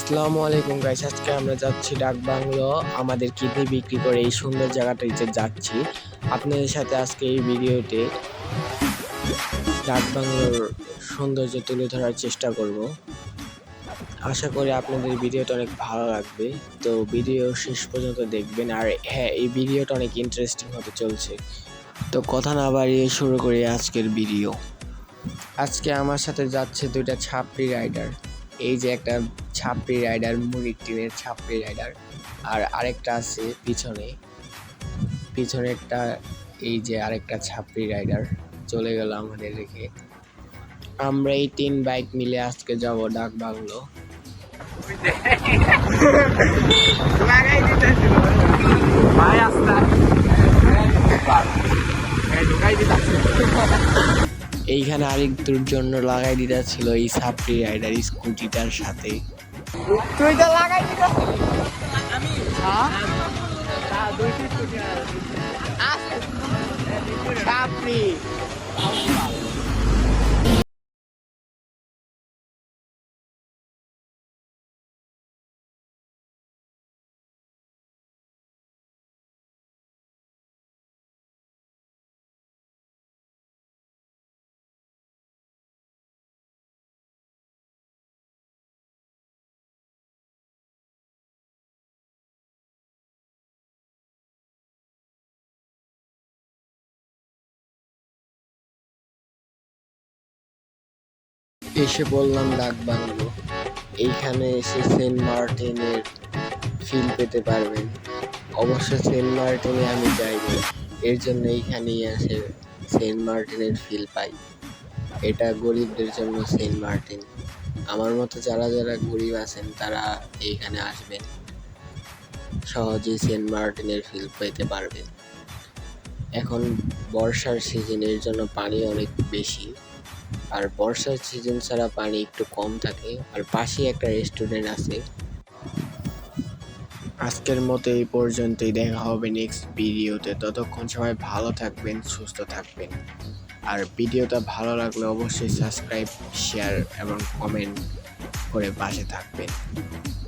আসসালামু আলাইকুম গাইস, আজকে আমরা যাচ্ছি ডাক বাংলো। আমাদের কিডনি বিক্রি করে এই সুন্দর জায়গাটাতে যাচ্ছি আপনাদের সাথে। আজকে এই ভিডিওতে ডাক বাংলোর সৌন্দর্য তুলে ধরার চেষ্টা করব। আশা করি আপনাদের ভিডিওটা অনেক ভালো লাগবে, তো ভিডিও শেষ পর্যন্ত দেখবেন। আর হ্যাঁ, এই ভিডিওটা অনেক ইন্টারেস্টিং হতে চলছে। তো কথা না বাড়িয়ে শুরু করি আজকের ভিডিও। আজকে আমার সাথে যাচ্ছে দুইটা ছাপড়ি রাইডার। এই যে একটা ছাপড়ি রাইডার, মুড়ির টিনের ছাপড়ি রাইডার, আর আরেকটা আছে পিছনেরটা। এই যে আরেকটা ছাপড়ি রাইডার চলে গেল আমাদের রেখে। আমরা এই 3 বাইক মিলে আজকে যাব ডাক বাংলো। এইখানে আরেকটুর জন্য লাগাই দিতে ছিল এই ছাপড়ি রাইডার স্কুটিটার সাথে। তুই তো লাগাই দিতেছিস ছাপড়ি। এসে বললাম ডাক বাংলো। এইখানে এসে সেন্ট মার্টিনের ফিল পেতে পারবেন। অবশ্য সেন্ট মার্টিনে আমি যাইনি, এর জন্য এইখানেই আসে সেন্ট মার্টিনের ফিল পাই। এটা গরিবদের জন্য সেন্ট মার্টিন। আমার মতো যারা যারা গরিব আছেন তারা এইখানে আসবেন, সহজেই সেন্ট মার্টিনের ফিল পেতে পারবেন। এখন বর্ষার সিজনের জন্য পানি অনেক বেশি, আর বর্ষার সিজন ছাড়া পানি একটু কম থাকে। আর পাশেই একটা রেস্টুরেন্ট আছে। আজকের মতো এই পর্যন্তই, দেখা হবে নেক্সট ভিডিওতে। ততক্ষণ সবাই ভালো থাকবেন, সুস্থ থাকবেন। আর ভিডিওটা ভালো লাগলে অবশ্যই সাবস্ক্রাইব, শেয়ার এবং কমেন্ট করে পাশে থাকবেন।